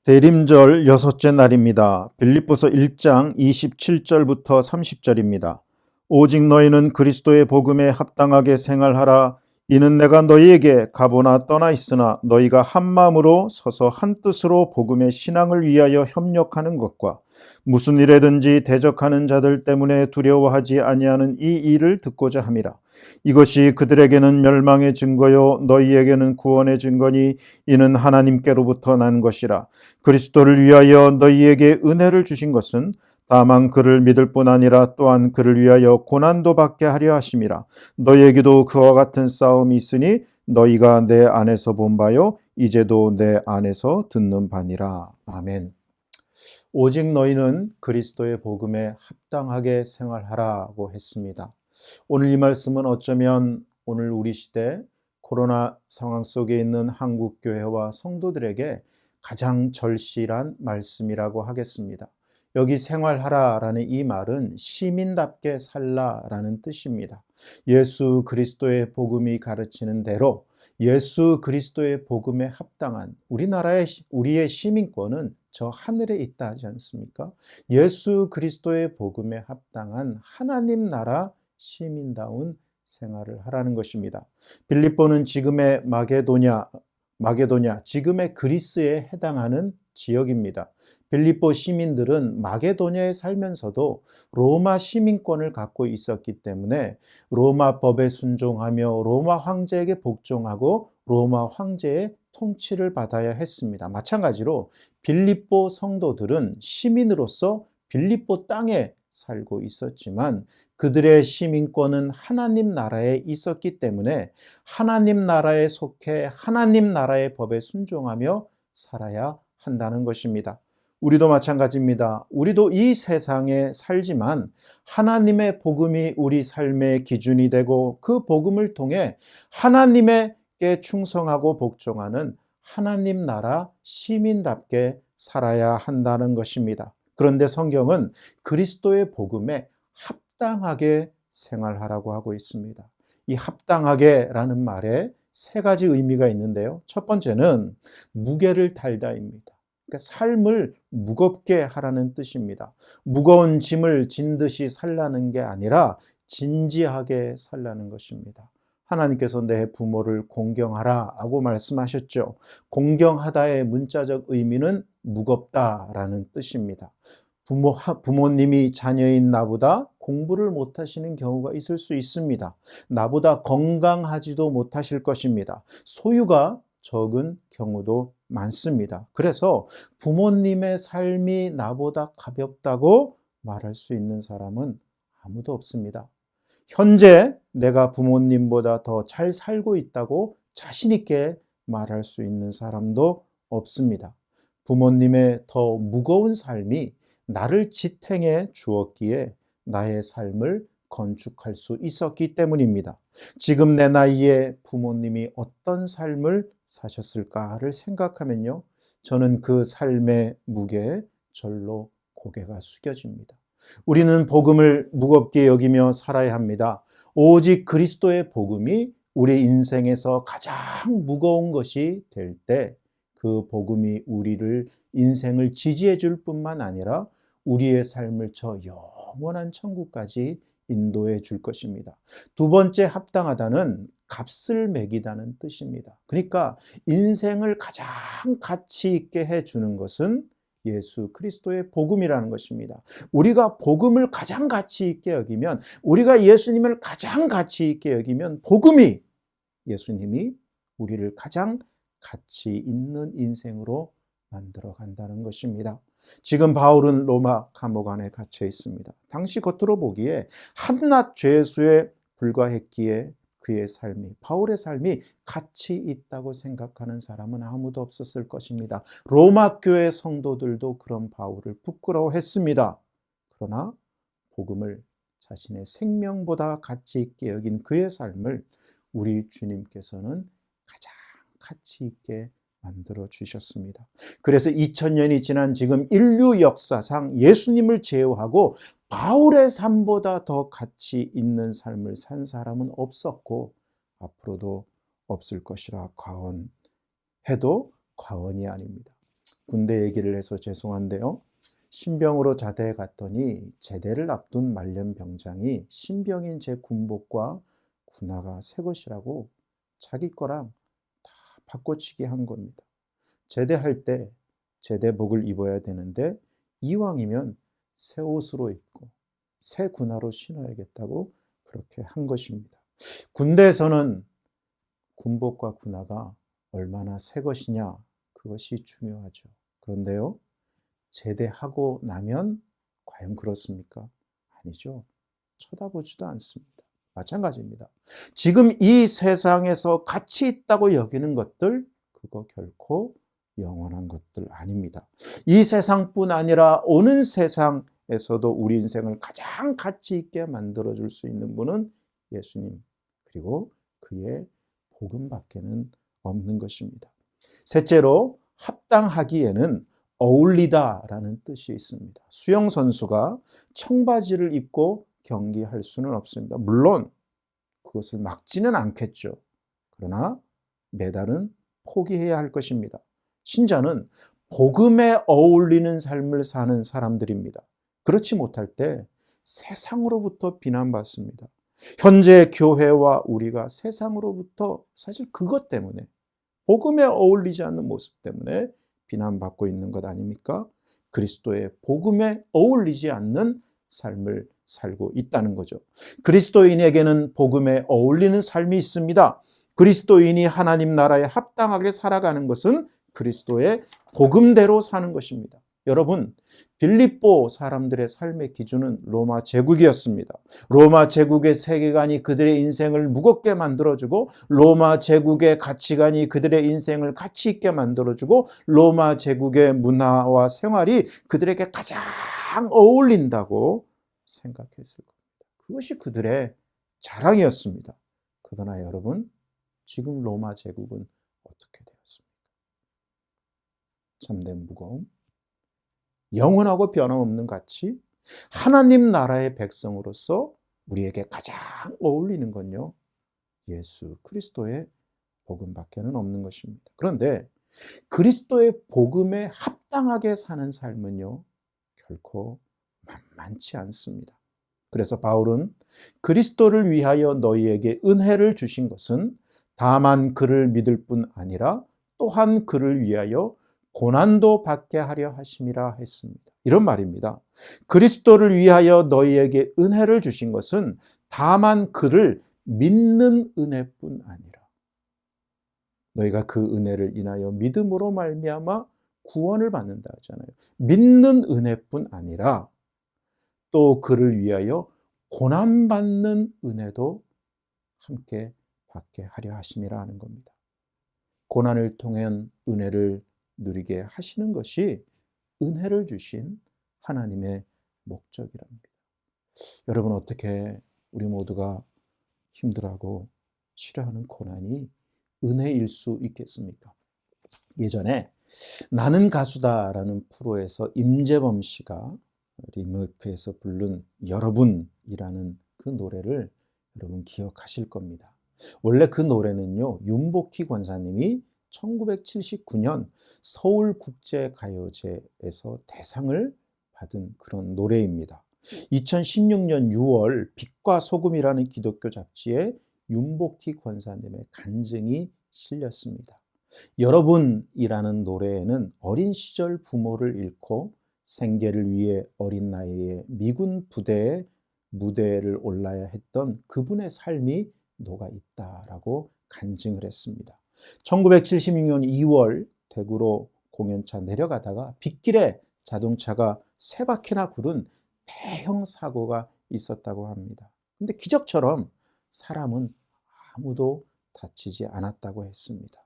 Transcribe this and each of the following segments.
대림절 여섯째 날입니다. 빌립보서 1장 27절부터 30절입니다. 오직 너희는 그리스도의 복음에 합당하게 생활하라. 이는 내가 너희에게 가보나 떠나 있으나 너희가 한 마음으로 서서 한 뜻으로 복음의 신앙을 위하여 협력하는 것과 무슨 일에든지 대적하는 자들 때문에 두려워하지 아니하는 이 일을 듣고자 함이라. 이것이 그들에게는 멸망의 증거요 너희에게는 구원의 증거니 이는 하나님께로부터 난 것이라. 그리스도를 위하여 너희에게 은혜를 주신 것은 다만 그를 믿을 뿐 아니라 또한 그를 위하여 고난도 받게 하려 하심이라. 너희에게도 그와 같은 싸움이 있으니 너희가 내 안에서 본 바요 이제도 내 안에서 듣는 바니라. 아멘. 오직 너희는 그리스도의 복음에 합당하게 생활하라고 했습니다. 오늘 이 말씀은 어쩌면 오늘 우리 시대 코로나 상황 속에 있는 한국교회와 성도들에게 가장 절실한 말씀이라고 하겠습니다. 여기 생활하라라는 이 말은 시민답게 살라라는 뜻입니다. 예수 그리스도의 복음이 가르치는 대로 예수 그리스도의 복음에 합당한 우리의 시민권은 저 하늘에 있다 하지 않습니까? 예수 그리스도의 복음에 합당한 하나님 나라 시민다운 생활을 하라는 것입니다. 빌립보는 지금의 마게도냐, 지금의 그리스에 해당하는 지역입니다. 빌립보 시민들은 마게도냐에 살면서도 로마 시민권을 갖고 있었기 때문에 로마 법에 순종하며 로마 황제에게 복종하고 로마 황제의 통치를 받아야 했습니다. 마찬가지로 빌립보 성도들은 시민으로서 빌립보 땅에 살고 있었지만 그들의 시민권은 하나님 나라에 있었기 때문에 하나님 나라에 속해 하나님 나라의 법에 순종하며 살아야 한다는 것입니다. 우리도 마찬가지입니다. 우리도 이 세상에 살지만 하나님의 복음이 우리 삶의 기준이 되고 그 복음을 통해 하나님에게 충성하고 복종하는 하나님 나라 시민답게 살아야 한다는 것입니다. 그런데 성경은 그리스도의 복음에 합당하게 생활하라고 하고 있습니다. 이 합당하게라는 말에 세 가지 의미가 있는데요. 첫 번째는 무게를 달다입니다. 그러니까 삶을 무겁게 하라는 뜻입니다. 무거운 짐을 진 듯이 살라는 게 아니라 진지하게 살라는 것입니다. 하나님께서 내 부모를 공경하라고 말씀하셨죠. 공경하다의 문자적 의미는 무겁다라는 뜻입니다. 부모님이 자녀인 나보다 공부를 못하시는 경우가 있을 수 있습니다. 나보다 건강하지도 못하실 것입니다. 소유가 적은 경우도 많습니다. 그래서 부모님의 삶이 나보다 가볍다고 말할 수 있는 사람은 아무도 없습니다. 현재 내가 부모님보다 더 잘 살고 있다고 자신 있게 말할 수 있는 사람도 없습니다. 부모님의 더 무거운 삶이 나를 지탱해 주었기에 나의 삶을 건축할 수 있었기 때문입니다. 지금 내 나이에 부모님이 어떤 삶을 사셨을까를 생각하면요, 저는 그 삶의 무게에 절로 고개가 숙여집니다. 우리는 복음을 무겁게 여기며 살아야 합니다. 오직 그리스도의 복음이 우리 인생에서 가장 무거운 것이 될 때 그 복음이 우리를 인생을 지지해 줄 뿐만 아니라 우리의 삶을 저 영원한 천국까지 인도해 줄 것입니다. 두 번째 합당하다는 값을 매기다는 뜻입니다. 그러니까 인생을 가장 가치 있게 해주는 것은 예수 그리스도의 복음이라는 것입니다. 우리가 복음을 가장 가치 있게 여기면, 우리가 예수님을 가장 가치 있게 여기면 예수님이 우리를 가장 가치 있는 인생으로 만들어 간다는 것입니다. 지금 바울은 로마 감옥 안에 갇혀 있습니다. 당시 겉으로 보기에 한낱 죄수에 불과했기에 바울의 삶이 가치 있다고 생각하는 사람은 아무도 없었을 것입니다. 로마 교회 성도들도 그런 바울을 부끄러워했습니다. 그러나 복음을 자신의 생명보다 가치 있게 여긴 그의 삶을 우리 주님께서는 가장 가치 있게 만들어 주셨습니다. 그래서 2000년이 지난 지금 인류 역사상 예수님을 제외하고 바울의 삶보다 더 가치 있는 삶을 산 사람은 없었고 앞으로도 없을 것이라 과언해도 과언이 아닙니다. 군대 얘기를 해서 죄송한데요. 신병으로 자대에 갔더니 제대를 앞둔 말년병장이 신병인 제 군복과 군화가 새 것이라고 자기 거랑 다 바꿔치기 한 겁니다. 제대할 때 제대복을 입어야 되는데 이왕이면 새 옷으로 입고 새 군화로 신어야겠다고 그렇게 한 것입니다. 군대에서는 군복과 군화가 얼마나 새 것이냐, 그것이 중요하죠. 그런데요, 제대하고 나면 과연 그렇습니까? 아니죠. 쳐다보지도 않습니다. 마찬가지입니다. 지금 이 세상에서 가치 있다고 여기는 것들, 그거 결코 영원한 것들 아닙니다. 이 세상뿐 아니라 오는 세상에서도 우리 인생을 가장 가치 있게 만들어줄 수 있는 분은 예수님, 그리고 그의 복음밖에는 없는 것입니다. 셋째로, 합당하기에는 어울리다라는 뜻이 있습니다. 수영선수가 청바지를 입고 경기할 수는 없습니다. 물론 그것을 막지는 않겠죠. 그러나 메달은 포기해야 할 것입니다. 신자는 복음에 어울리는 삶을 사는 사람들입니다. 그렇지 못할 때 세상으로부터 비난받습니다. 현재 교회와 우리가 세상으로부터 사실 그것 때문에, 복음에 어울리지 않는 모습 때문에 비난받고 있는 것 아닙니까? 그리스도의 복음에 어울리지 않는 삶을 살고 있다는 거죠. 그리스도인에게는 복음에 어울리는 삶이 있습니다. 그리스도인이 하나님 나라에 합당하게 살아가는 것은 그리스도의 복음대로 사는 것입니다. 여러분, 빌립보 사람들의 삶의 기준은 로마 제국이었습니다. 로마 제국의 세계관이 그들의 인생을 무겁게 만들어주고, 로마 제국의 가치관이 그들의 인생을 가치 있게 만들어주고, 로마 제국의 문화와 생활이 그들에게 가장 어울린다고 생각했을 겁니다. 그것이 그들의 자랑이었습니다. 그러나 여러분, 지금 로마 제국은 어떻게 되었습니까? 참된 무거움, 영원하고 변함없는 가치, 하나님 나라의 백성으로서 우리에게 가장 어울리는 건요, 예수 그리스도의 복음밖에는 없는 것입니다. 그런데 그리스도의 복음에 합당하게 사는 삶은요, 결코 만만치 않습니다. 그래서 바울은 그리스도를 위하여 너희에게 은혜를 주신 것은 다만 그를 믿을 뿐 아니라 또한 그를 위하여 고난도 받게 하려 하심이라 했습니다. 이런 말입니다. 그리스도를 위하여 너희에게 은혜를 주신 것은 다만 그를 믿는 은혜뿐 아니라, 너희가 그 은혜를 인하여 믿음으로 말미암아 구원을 받는다 하잖아요. 믿는 은혜뿐 아니라 또 그를 위하여 고난받는 은혜도 함께 받게 하려 하심이라 하는 겁니다. 고난을 통한 은혜를 누리게 하시는 것이 은혜를 주신 하나님의 목적이랍니다. 여러분, 어떻게 우리 모두가 힘들어하고 싫어하는 고난이 은혜일 수 있겠습니까? 예전에 나는 가수다라는 프로에서 임재범 씨가 리메이크해서 부른 여러분이라는 그 노래를 여러분 기억하실 겁니다. 원래 그 노래는요, 윤복희 권사님이 1979년 서울국제가요제에서 대상을 받은 그런 노래입니다. 2016년 6월 빛과 소금이라는 기독교 잡지에 윤복희 권사님의 간증이 실렸습니다. 여러분이라는 노래에는 어린 시절 부모를 잃고 생계를 위해 어린 나이에 미군 부대에 무대를 올라야 했던 그분의 삶이 녹아 있다라고 간증을 했습니다. 1976년 2월 대구로 공연차 내려가다가 빗길에 자동차가 3바퀴나 구른 대형 사고가 있었다고 합니다. 근데 기적처럼 사람은 아무도 다치지 않았다고 했습니다.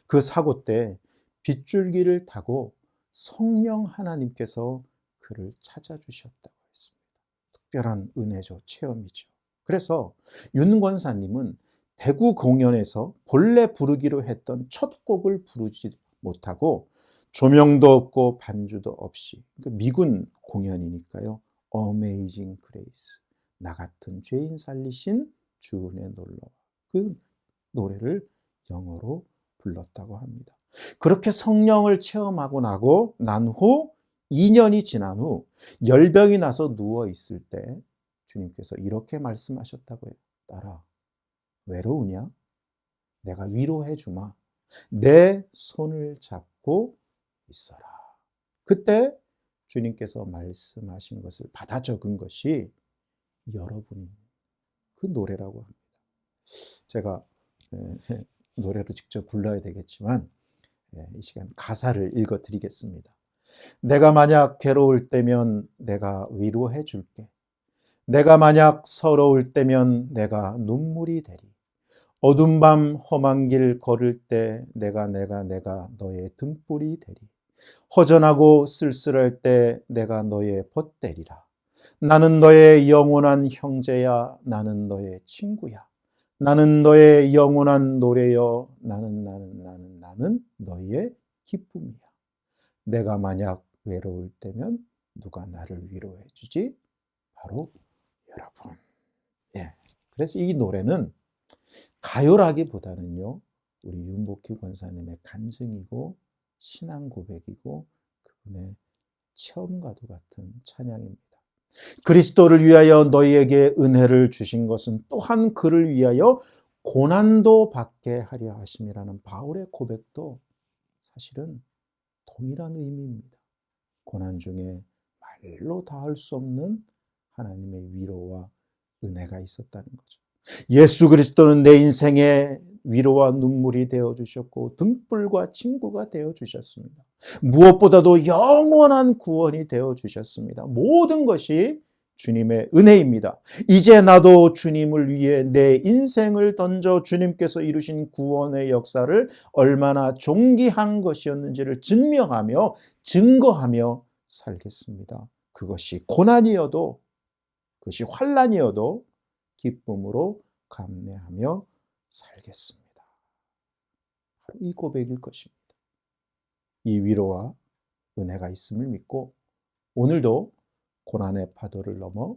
그 사고 때 빗줄기를 타고 성령 하나님께서 그를 찾아주셨다고 했습니다. 특별한 은혜죠, 체험이죠. 그래서 윤 권사님은 대구 공연에서 본래 부르기로 했던 첫 곡을 부르지 못하고 조명도 없고 반주도 없이, 그러니까 미군 공연이니까요, Amazing Grace, 나 같은 죄인 살리신 주 은혜 놀라워, 그 노래를 영어로 불렀다고 합니다. 그렇게 성령을 체험하고 난 후 2년이 지난 후 열병이 나서 누워 있을 때 주님께서 이렇게 말씀하셨다고 해요. 딸아, 외로우냐? 내가 위로해 주마. 내 손을 잡고 있어라. 그때 주님께서 말씀하신 것을 받아 적은 것이 여러분이 그 노래라고 합니다. 제가 노래로 직접 불러야 되겠지만 이 시간 가사를 읽어 드리겠습니다. 내가 만약 괴로울 때면 내가 위로해 줄게. 내가 만약 서러울 때면 내가 눈물이 되리. 어둠 밤 험한 길 걸을 때 내가 너의 등불이 되리. 허전하고 쓸쓸할 때 내가 너의 벗되리라. 나는 너의 영원한 형제야. 나는 너의 친구야. 나는 너의 영원한 노래여. 나는 너의 기쁨이야. 내가 만약 외로울 때면 누가 나를 위로해 주지? 바로 여러분. 그래서 이 노래는 가요라기보다는요, 우리 윤복희 권사님의 간증이고 신앙 고백이고 그분의 체험과도 같은 찬양입니다. 그리스도를 위하여 너희에게 은혜를 주신 것은 또한 그를 위하여 고난도 받게 하려 하심이라는 바울의 고백도 사실은 동일한 의미입니다. 고난 중에 말로 다할 수 없는 하나님의 위로와 은혜가 있었다는 거죠. 예수 그리스도는 내 인생에 위로와 눈물이 되어주셨고 등불과 친구가 되어주셨습니다. 무엇보다도 영원한 구원이 되어주셨습니다. 모든 것이 주님의 은혜입니다. 이제 나도 주님을 위해 내 인생을 던져 주님께서 이루신 구원의 역사를 얼마나 존귀한 것이었는지를 증명하며 증거하며 살겠습니다. 그것이 고난이어도 그것이 환난이어도 기쁨으로 감내하며 살겠습니다. 바로 이 고백일 것입니다. 이 위로와 은혜가 있음을 믿고 오늘도 고난의 파도를 넘어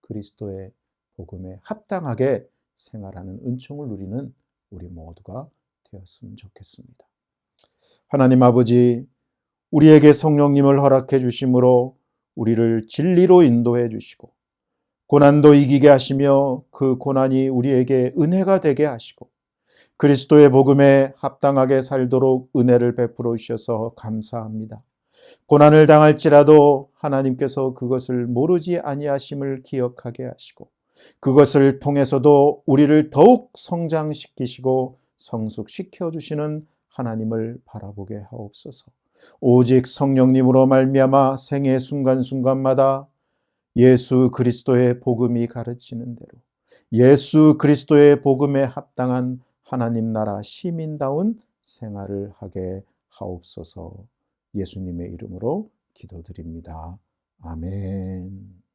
그리스도의 복음에 합당하게 생활하는 은총을 누리는 우리 모두가 되었으면 좋겠습니다. 하나님 아버지, 우리에게 성령님을 허락해 주심으로 우리를 진리로 인도해 주시고 고난도 이기게 하시며 그 고난이 우리에게 은혜가 되게 하시고 그리스도의 복음에 합당하게 살도록 은혜를 베풀어 주셔서 감사합니다. 고난을 당할지라도 하나님께서 그것을 모르지 아니하심을 기억하게 하시고 그것을 통해서도 우리를 더욱 성장시키시고 성숙시켜 주시는 하나님을 바라보게 하옵소서. 오직 성령님으로 말미암아 생애 순간순간마다 예수 그리스도의 복음이 가르치는 대로 예수 그리스도의 복음에 합당한 하나님 나라 시민다운 생활을 하게 하옵소서. 예수님의 이름으로 기도드립니다. 아멘.